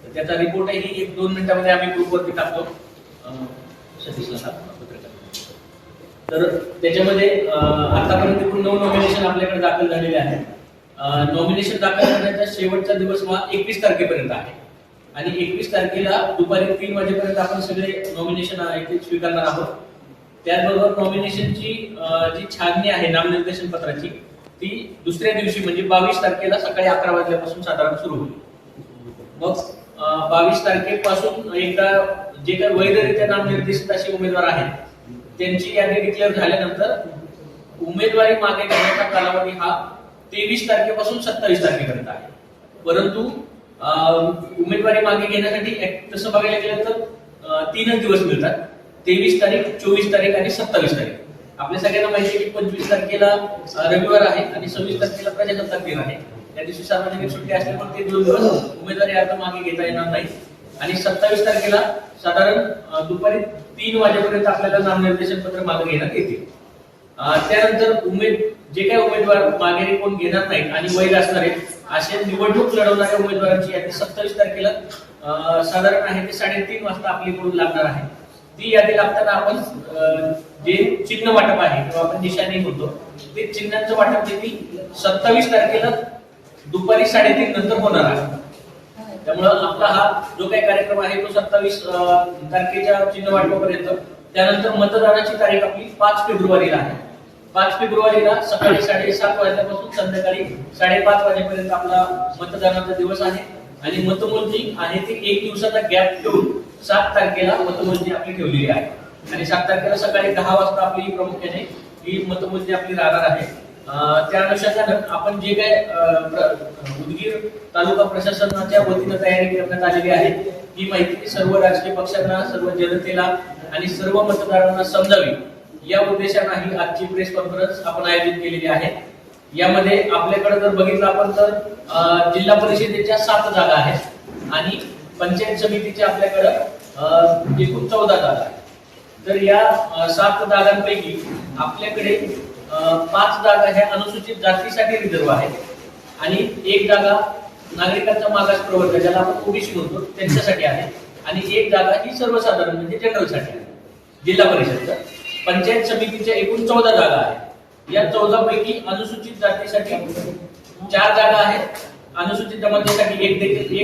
तर त्याचा रिपोर्टही 1-2 मिनिटांमध्ये आम्ही ग्रुपवरती टाकतो. सतीशला तर त्याच्यामध्ये आतापर्यंत एकूण 9 नॉमिनेशन आपल्याकडे दाखल झालेले आहेत. नॉमिनेशन दाखल करण्याचा शेवटचा दिवस 21 तारखेपर्यंत आहे आणि 21 तारखेला दुपारी 3 वाजेपर्यंत आपण सगळे नॉमिनेशन स्वीकारणार आहोत. त्याचबरोबर नॉमिनेशनची जी छाननी आहे नामनिर्देशन पत्राची ती दुसऱ्या दिवशी म्हणजे 22 तारखेला सकाळी 11 वाजल्यापासून साधारण सुरू होईल. मग 22 तारखेपासून एकदा जे काही वैधरित्या नामनिर्देशित असे उमेदवार आहेत त्यांची यादी डिक्लेअर झाल्यानंतर उमेदवारी मागे घेण्याचा कालावधी हा 23 तारखेपासून 27 तारखेपर्यंत आहे. परंतु उमेदवारी मागे घेण्यासाठी तसं बघायला गेलं तर 3 दिवस मिळतात. 23 तारीख, 24 तारीख आणि 27 तारीख. आपल्या सगळ्यांना माहिती आहे की 25 तारखेला रविवार आहे आणि 26 तारखेला प्रजासत्ताक दिन आहे. त्या दिवशी सार्वजनिक सुट्टी असल्यामुळे ते 2 दिवस उमेदवारी अर्ज मागे घेता येणार नाही. आणि 27 तारखेला साधारण दुपारी 3 वाजेपर्यंत आपल्याला नामनिर्देशन पत्र मागे घेण्यात येतील. त्यानंतर जे काही उमेदवार मागे कोण घेणार नाहीत आणि वैध असणारे असे निवडणूक लढवणाऱ्या उमेदवारांची यादी 27 तारखेला साधारण आहे ते 3:30 वाजता आपल्याकडून लागणार आहे. ती यादी लागताना आपण जे चिन्ह वाटप आहे किंवा आपण निशाणी होतो ते चिन्हांचं वाटप देखील 27 तारखेला दुपारी 3:30 नंतर होणार आहे. त्यामुळं आपला हा जो काही कार्यक्रम आहे तो 27 तारखेच्या चिन्ह वाटपापर्यंत. त्यानंतर मतदानाची तारीख आपली 5 फेब्रुवारीला आहे. 5 फेब्रुवारीला सकाळी 7:30 वाजल्यापासून संध्याकाळी 5:30 वाजेपर्यंत आपला मतदानाचा दिवस आहे आणि मतमोजणी आहे ती 1 दिवसाचा गॅप ठेवून 7 तारखेला मतमोजणी आपली ठेवलेली आहे आणि 7 तारखेला सकाळी 10 वाजता आपली प्रामुख्याने ही मतमोजणी आपली राहणार आहे. त्या अनुषंगानं आपण जे काय उदगीर तालुका प्रशासनाच्या वतीनं तयारी करण्यात आलेली आहे ही माहिती सर्व राजकीय पक्षांना, सर्व जनतेला आणि सर्व मतदारांना समजावी या उद्देशाने ही आजची प्रेस कॉन्फरन्स आपण आयोजित केलेली आहे. यामध्ये आपल्याकडे जर बघितलं आपण तर जिल्हा परिषदेच्या 7 जागा आहेत आणि पंचायत समितीच्या आपल्याकडे एकूण 14 जागा आहेत. तर या 7 जागांपैकी आपल्याकडे 5 जागा ह्या अनुसूचित जातीसाठी रिझर्व्ह आहेत आणि 1 जागा नागरिकांचा मागास प्रवर्ग ज्याला आपण ओबीसी म्हणतो त्यांच्यासाठी आहे आणि 1 जागा ही सर्वसाधारण म्हणजे जनरल साठी आहे. जिल्हा परिषद पंचायत समितीच्या एकूण 14 जागा आहेत. या 14 पैकी अनुसूचित जातीसाठी 4 जागा आहेत. अनुसूचित जमातीसाठी एक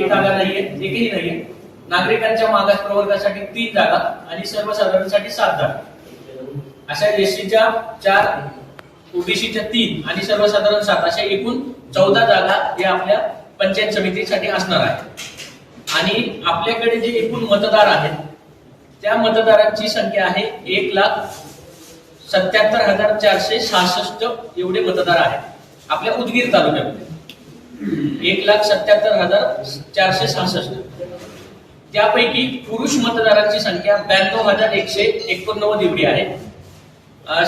जागा नाहीये, एकही नाहीये. नागरिकांच्या मागास प्रवर्गासाठी 3 जागा आणि सर्वसाधारणसाठी 7 जागा. अशा एससीच्या 4, ओबीसीच्या 3 आणि सर्वसाधारण 7 अशा एकूण 14 जागा या आपल्या पंचायत समितीसाठी असणार आहेत. आणि आपल्याकडे जे एकूण मतदार आहेत त्या मतदारांची संख्या आहे 1,77,466 एवढे मतदार आहेत आपल्या उदगीर तालुक्यामध्ये. 1,77,466. त्यापैकी पुरुष मतदारांची संख्या 92,189 एवढी आहे.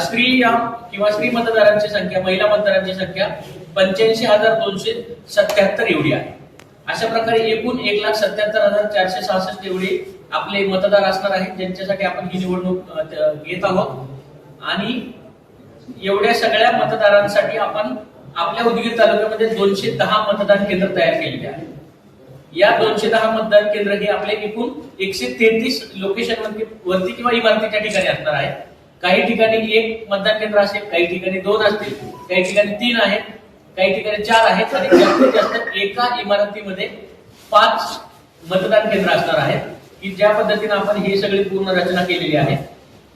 स्त्री किंवा स्त्री मतदारांची संख्या, महिला मतदारांची संख्या 85,277 एवढी आहे. अशा प्रकारे एकूण 1,77,466 एवढे आपले मतदार असणार आहेत ज्यांच्यासाठी आपण ही निवडणूक घेत आहोत. आणि एवढ्या सगळ्या मतदारांसाठी आपण आपल्या उदगीर तालुक्यामध्ये 210 मतदान केंद्र तयार केलेले आहेत. या 210 मतदान केंद्र हे आपले एकूण 133 लोकेशन वरती किंवा इमारतीच्या ठिकाणी असणार आहेत. काही ठिकाणी 1 मतदान केंद्र असेल, काही ठिकाणी 2 असतील, काही ठिकाणी 3 आहेत, काही ठिकाणी 4 आहेत आणि जास्तीत जास्त एका इमारतीमध्ये 5 मतदान केंद्र असणार आहेत की ज्या पद्धतीने आपण ही सगळी पूर्ण रचना केलेली आहे.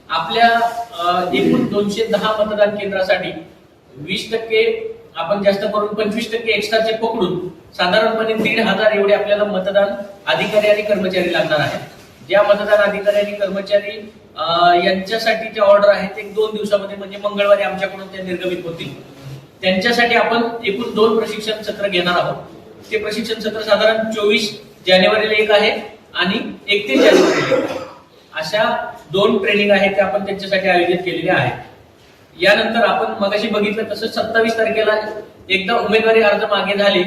आपल्या एकूण 210 मतदान केंद्रासाठी 20% आपण जास्त करून 25% एक्स्ट्राचे पकडून साधारणपणे 1,500 एवढे आपल्याला मतदान अधिकारी आणि कर्मचारी लागणार आहेत. ज्या मतदान अधिकारी आणि कर्मचारी यांच्यासाठीच्या ऑर्डर आहेत 1-2 दिवसामध्ये म्हणजे मंगळवारी आमच्याकडून त्या निर्गमित होतील. त्यांच्यासाठी आपण एकूण 2 प्रशिक्षण सत्र घेणार आहोत. ते प्रशिक्षण सत्र साधारण 24 जानेवारीला एक आहे आणि 31 जानेवारीला एक आहे. अशा 2 ट्रेनिंग आहेत त्या आपण त्यांच्यासाठी आयोजित केलेल्या आहेत. यानंतर आपण मगाशी बघितलं तसं 27 तारखेला एकदा उमेदवारी अर्ज मागे झाले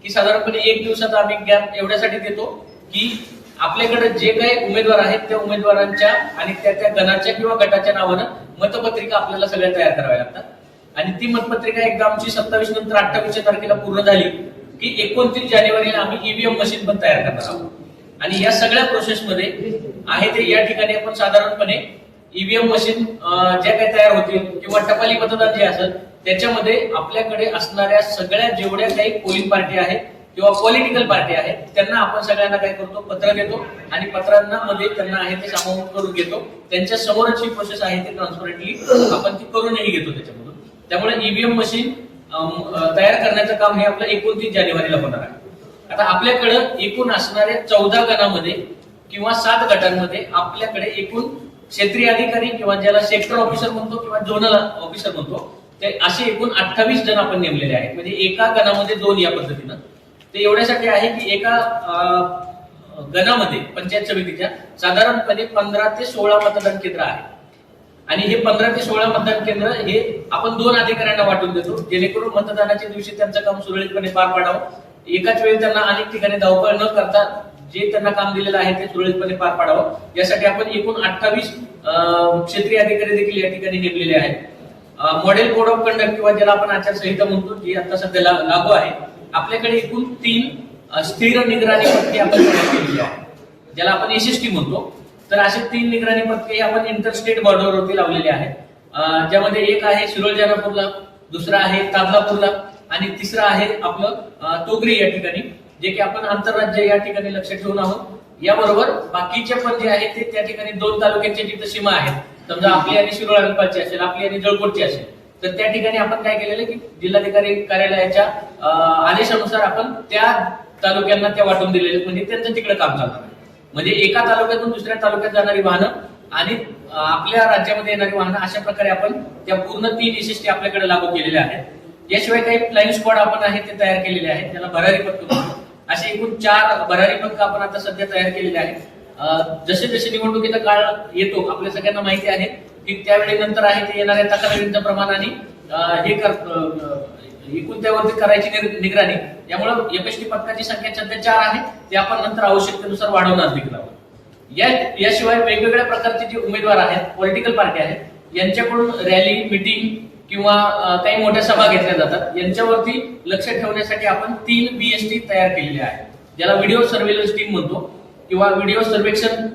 की साधारणपणे 1 दिवसाचा आम्ही गॅप एवढ्यासाठी देतो की आपल्याकडे जे काही उमेदवार आहेत त्या उमेदवारांच्या आणि त्या गणाच्या किंवा गटाच्या नावानं मतपत्रिका आपल्याला सगळ्या तयार कराव्या लागतात. आणि ती मतपत्रिका एकदा आमची 27 नंतर 28 तारखेला पूर्ण झाली की 29 जानेवारीला आम्ही ईव्हीएम मशीन पण तयार करणार आहोत. आणि या सगळ्या प्रोसेसमध्ये आहे ते या ठिकाणी आपण साधारणपणे ईव्हीएम मशीन ज्या काही तयार होतील किंवा टपाली मतदान जे असेल त्याच्यामध्ये आपल्याकडे असणाऱ्या सगळ्या जेवढ्या काही पोलिंग पार्टी आहेत किंवा पॉलिटिकल पार्टी आहेत त्यांना आपण सगळ्यांना काय करतो, पत्र देतो आणि पत्रांना मध्ये त्यांना आहे ते सामावून करून घेतो. त्यांच्या समोरच ही प्रोसेस आहे ते ट्रान्सपरंटली आपण ती करूनही घेतो त्याच्यामधून. त्यामुळे ईव्हीएम मशीन तयार करण्याचं काम हे आपलं 29 जानेवारीला होणार आहे. आता आपल्याकडे एकूण असणाऱ्या 14 गणामध्ये किंवा 7 गटांमध्ये आपल्याकडे एकूण क्षेत्रीय अधिकारी किंवा ज्याला सेक्टर ऑफिसर म्हणतो किंवा झोनल ऑफिसर म्हणतो ते असे एकूण 28 जण आपण नेमलेले आहेत. म्हणजे एका गणामध्ये 2 या पद्धतीनं. ते एवढ्यासाठी आहे की एका गणामध्ये पंचायत समितीच्या साधारणपणे 15 ते 16 मतदान केंद्र आहे आणि हे 15 ते 16 मतदान केंद्र हे आपण 2 अधिकाऱ्यांना वाटून देतो जेणेकरून मतदानाच्या दिवशी त्यांचं काम सुरळीतपणे पार पाडावं. एकाच वेळी त्यांना अनेक ठिकाणी धावपळ न करता जे त्यांना काम दिलेलं आहे ते सुरळीतपणे पार पाडावं यासाठी आपण एकूण 28 क्षेत्रीय अधिकारी देखील या ठिकाणी नेमलेले आहेत. मॉडेल कोड ऑफ कंडक्ट किंवा ज्याला आपण आचारसंहिता म्हणतो जी आता सध्या लागू आहे. आपल्याकडे एकूण 3 स्थिर निगराणी पथके आपण केलेली आहे ज्याला आपण एसएसटी म्हणतो. तर असे 3 निगराणी पथके आपण इंटरस्टेट बॉर्डरवरती लावलेले आहेत. ज्यामध्ये एक आहे शिरोळ जानापूरला, दुसरा आहे तादलापूरला आणि तिसरा आहे आपलं तोगरी या ठिकाणी, जे की आपण आंतरराज्य या ठिकाणी लक्ष ठेवून आहोत. याबरोबर बाकीचे पण जे आहे ते त्या ठिकाणी 2 तालुक्यांच्या जिथं सीमा आहेत, समजा आपली आणि शिरोळ अलिबागची असेल, आपली आणि जळकोटची असेल, तर त्या ठिकाणी आपण काय केलेलं की जिल्हाधिकारी कार्यालयाच्या आदेशानुसार आपण त्या तालुक्यांना त्या वाटून दिलेले, म्हणजे त्यांचं तिकडे काम चालणार आहे. म्हणजे एका तालुक्यातून दुसऱ्या तालुक्यात जाणारी वाहनं आणि आपल्या राज्यामध्ये येणारी वाहनं अशा प्रकारे आपण त्या पूर्ण 3 एसएसटी आपल्याकडे लागू केलेल्या आहेत. याशिवाय काही फ्लाइंग स्क्वॉड आपण आहे ते तयार केलेले आहेत, त्याला भरारी पथक म्हणतो. असे एकूण 4 भरारी पथक आपण आता सध्या तयार केलेले आहेत. जसे जसे निवडणुकीचा काळ येतो आपल्या सगळ्यांना माहिती आहे की त्यावेळी नंतर आहे ते येणाऱ्या तक्रारींचं प्रमाण आणि हे एकूण त्यावरती करायची निगराणी. यामुळे एफएसटी पथकाची संख्या सध्या 4 आहे, ते आपण नंतर आवश्यकतेनुसार वाढवणार देखील आहोत. याशिवाय वेगवेगळ्या प्रकारचे जे उमेदवार आहेत, पॉलिटिकल पार्टी आहेत, यांच्याकडून रॅली, मिटिंग किंवा काही मोठ्या सभा घेतल्या जातात. यांच्यावरती लक्ष ठेवण्यासाठी आपण 3 बीएसटी तयार केलेले आहेत, ज्याला व्हिडिओ सर्व्हेलन्स टीम म्हणतो किंवा व्हिडिओ सर्वेक्षण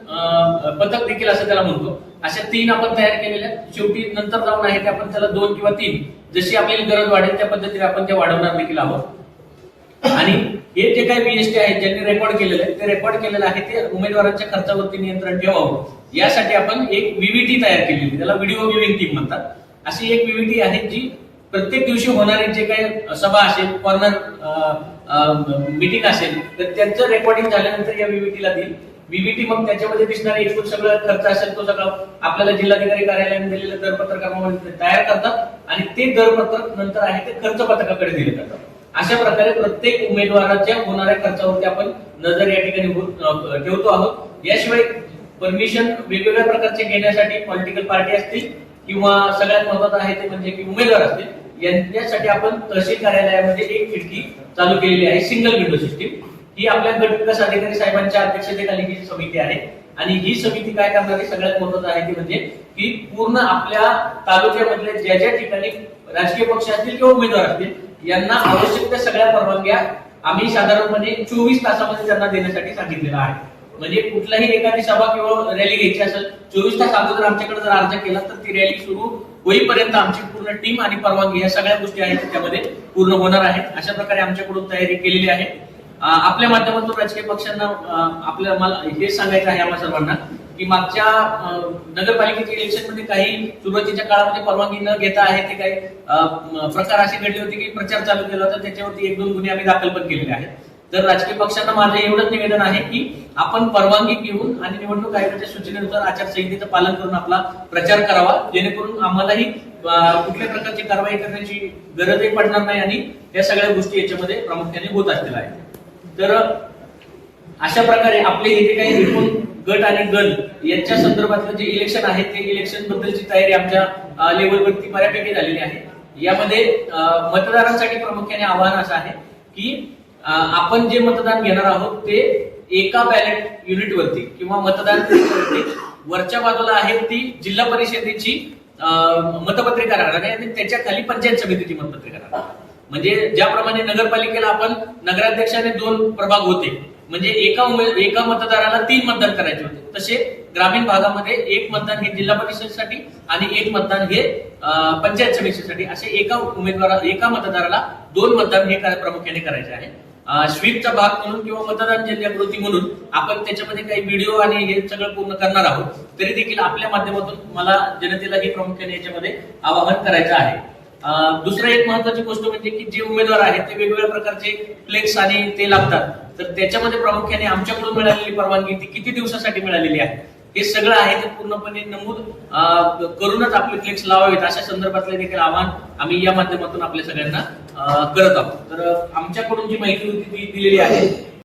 पथक देखील असं त्याला म्हणतो. अशा 3 आपण तयार केलेल्या. शेवटी नंतर जाऊन आहे ते आपण त्याला 2 किंवा 3 जशी आपल्याला गरज वाढेल त्या पद्धतीने आपण ते वाढवणार देखील आहोत. आणि हे जे काही बीएसटी आहेत ज्यांनी रेकॉर्ड केलेलं आहे ते रेकॉर्ड केलेलं आहे ते उमेदवारांच्या खर्चावरती नियंत्रण ठेवावं यासाठी आपण एक व्हीव्हीटी तयार केलेली, त्याला व्हिडिओ व्ह्यूइंग टीम म्हणतात. अशी एक व्हीव्हीटी आहे जी प्रत्येक दिवशी होणारी जे काही सभा असेल, कॉर्नर मीटिंग असेल, तर त्यांचं रेकॉर्डिंग झाल्यानंतर या व्हीव्हीटीला देईल. व्हीव्हीटी मग त्याच्यामध्ये दिसणारे एकूण सगळं खर्च असेल तो सगळं आपल्याला जिल्हाधिकारी कार्यालयाने दिलेलं दरपत्रकामध्ये तयार करतात आणि ते दरपत्रक नंतर आहे ते खर्च पत्रकाकडे दिले जातात. अशा प्रकारे प्रत्येक उमेदवाराच्या होणाऱ्या खर्चावरती आपण नजर या ठिकाणी ठेवतो आहोत. याशिवाय परमिशन वेगवेगळ्या प्रकारचे घेण्यासाठी पॉलिटिकल पार्टी असतील किंवा सगळ्यात महत्वाचं आहे ते म्हणजे की उमेदवार असतील यांच्यासाठी आपण तहसील कार्यालयामध्ये एक खिडकी चालू केलेली आहे, सिंगल विंडो सिस्टीम. ही आपल्या गट विकास अधिकारी साहेबांच्या अध्यक्षतेखाली ही समिती आहे आणि ही समिती काय करणार आहे, सगळ्यात महत्वाचं आहे ते म्हणजे की पूर्ण आपल्या तालुक्यामधल्या ज्या ज्या ठिकाणी राजकीय पक्ष असतील किंवा उमेदवार असतील यांना आवश्यक त्या सगळ्या परवानग्या आम्ही साधारणपणे 24 तासामध्ये त्यांना देण्यासाठी सांगितलेलं आहे. म्हणजे कुठलाही एखादी सभा किंवा रॅली घ्यायची असेल 24 तास अगोदर आमच्याकडे जर अर्ज केला तर ती रॅली सुरू होईपर्यंत आमची पूर्ण टीम आणि परवानगी या सगळ्या गोष्टी आहेत त्याच्यामध्ये पूर्ण होणार आहेत. अशा प्रकारे आमच्याकडून तयारी केलेली आहे. आपल्या माध्यमातून राजकीय पक्षांना आपल्याला मला हेच सांगायचं आहे आम्हा सर्वांना की मागच्या नगरपालिकेच्या इलेक्शन मध्ये काही सुरुवातीच्या काळामध्ये परवानगी न घेता आहे ते काही प्रकार असे घडले होते की प्रचार चालू केला होता, त्याच्यावरती 1-2 गुन्हे आम्ही दाखल पण केलेले आहेत. तर राजकीय पक्षांना माझं एवढंच निवेदन आहे की आपण परवानगी घेऊन आणि निवडणूक आयोगाच्या सूचनेनुसार आचारसंहितेचं पालन करून आपला प्रचार करावा, जेणेकरून आम्हालाही कुठल्या प्रकारची कारवाई करण्याची गरजही पडणार नाही आणि या सगळ्या गोष्टी याच्यामध्ये प्रामुख्याने होत असलेल्या आहेत. तर अशा प्रकारे आपले हे जे काही एकूण गट आणि गण यांच्या संदर्भातलं जे इलेक्शन आहे ते इलेक्शन बद्दलची तयारी आमच्या लेवलवरती बऱ्यापैकी झालेली आहे. यामध्ये मतदारांसाठी प्रामुख्याने आव्हान असं आहे की आपण जे मतदान घेणार आहोत ते एका बॅलेट युनिटवरती किंवा मतदान वरच्या बाजूला आहे ती जिल्हा परिषदेची मतपत्रिका राहणार आहे आणि त्याच्या खाली पंचायत समितीची मतपत्रिका राहणार. म्हणजे ज्याप्रमाणे नगरपालिकेला आपण नगराध्यक्षाने 2 प्रभाग होते म्हणजे एका मतदाराला 3 मतदान करायचे होते. तसे ग्रामीण भागामध्ये 1 मतदान हे जिल्हा परिषदेसाठी आणि 1 मतदान हे पंचायत समितीसाठी, असे एका मतदाराला 2 मतदान हे प्रामुख्याने करायचे आहे. स्वीपचा भाग म्हणून किंवा मतदान जनजागृती म्हणून आपण त्याच्यामध्ये काही व्हिडिओ आणि हे सगळं पूर्ण करणार आहोत. तरी देखील आपल्या माध्यमातून मला जनतेला हे प्रामुख्याने याच्यामध्ये आवाहन करायचं आहे. दुसरं एक महत्वाची गोष्ट म्हणजे की जे उमेदवार आहेत ते वेगवेगळ्या प्रकारचे फ्लेक्स आणि ते लागतात, तर त्याच्यामध्ये प्रामुख्याने आमच्याकडून मिळालेली परवानगी ती किती दिवसासाठी मिळालेली आहे हे सगळं आहे ते पूर्णपणे नमूद करूनच आपले फ्लेक्स लावावेत, अशा संदर्भातले देखील आवाहन आम्ही या माध्यमातून आपल्या सगळ्यांना करत आहोत. तर आमच्याकडून जी माहिती होती ती दिलेली आहे.